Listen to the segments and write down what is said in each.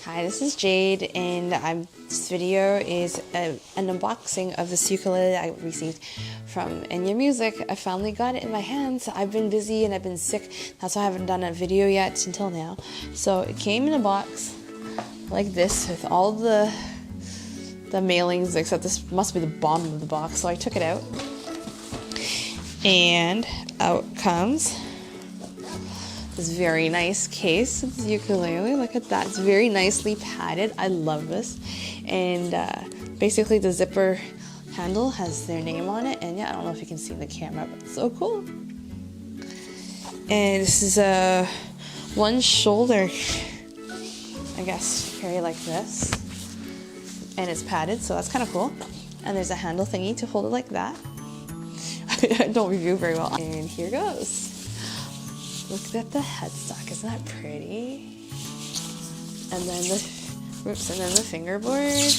Hi, this is Jade, and this video is an unboxing of this ukulele I received from Enya Music. I finally got it in my hands. I've been busy and I've been sick. That's why I haven't done a video yet until now. So it came in a box like this with all the mailings, except this must be the bottom of the box. So I took it out, and out comes this very nice case of the ukulele. Look at that. It's very nicely padded. I love this. And basically the zipper handle has their name on it. And yeah, I don't know if you can see in the camera, but it's so cool. And this is a one shoulder, I guess, carry like this. And it's padded, so that's kind of cool. And there's a handle thingy to hold it like that. I don't review very well. And here goes. Look at the headstock, isn't that pretty? And then the fingerboard.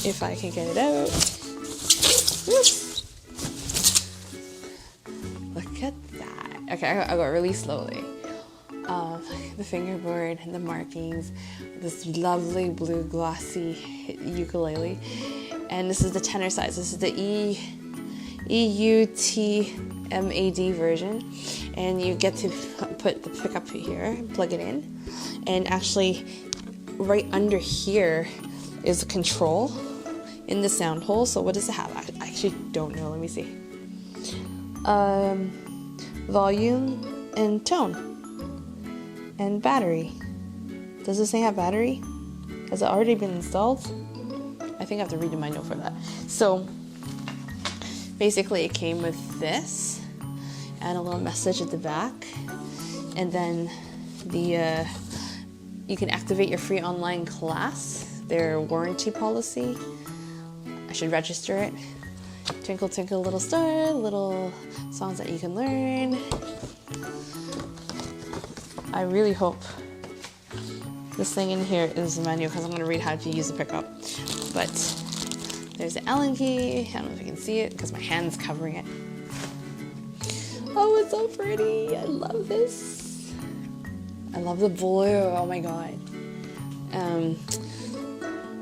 If I can get it out. Whoops. Look at that. Okay, I'll go really slowly. The fingerboard and the markings. This lovely blue glossy ukulele. And this is the tenor size. This is the EUT-MAD version, and you get to put the pickup here, plug it in, and actually right under here is a control in the sound hole. So what does it have? I actually don't know. Let me see. Volume and tone and battery. Does this thing have battery? Has it already been installed? I think I have to read in my note for that. So basically it came with this and a little message at the back, and then you can activate your free online class, their warranty policy. I should register it. Twinkle twinkle little star, little songs that you can learn. I really hope this thing in here is the menu, because I'm going to read how to use the pickup. But there's the Allen key. I don't know if you can see it because my hand's covering it. Oh, it's so pretty. I love this. I love the blue. Oh my god.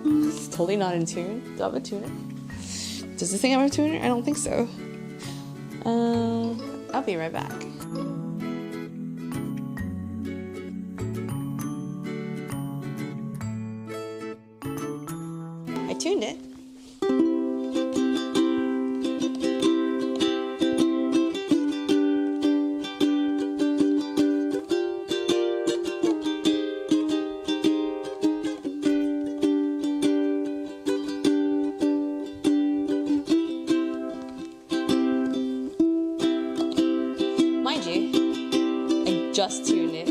It's totally not in tune. Do I have a tuner? Does this thing have a tuner? I don't think so. I'll be right back. I tuned it. Mind you, I just tuned it.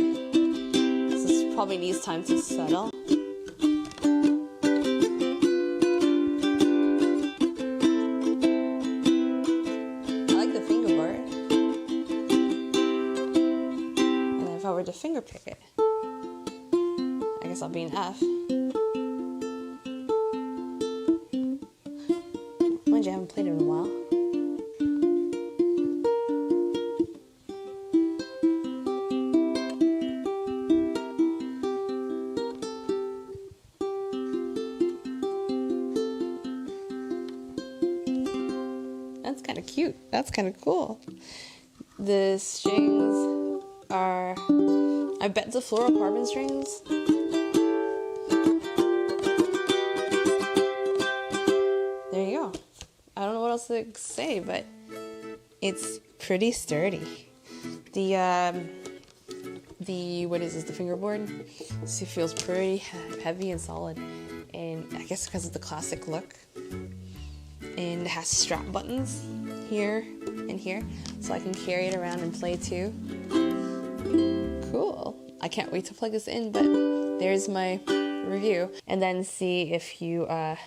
This probably needs time to settle. To finger pick it, I guess I'll be an F. Mind you, I haven't played it in a while. That's kind of cute. That's kind of cool. The strings are, I bet it's a fluorocarbon strings. There you go. I don't know what else to say, but it's pretty sturdy. The what is this? The fingerboard. This feels pretty heavy and solid, and I guess because of the classic look. And it has strap buttons here and here, so I can carry it around and play too. Cool. I can't wait to plug this in, but there's my review. And then see if you, I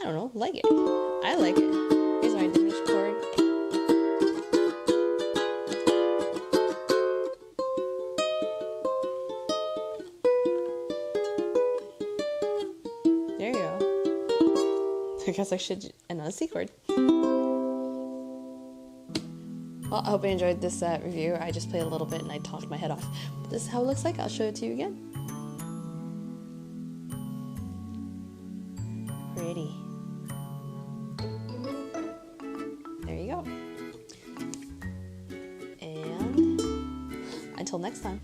don't know, like it. I like it. Here's my diminished chord. There you go. I guess I should, another C chord. Well, I hope you enjoyed this review. I just played a little bit and I talked my head off. But this is how it looks like. I'll show it to you again. Pretty. There you go. And until next time.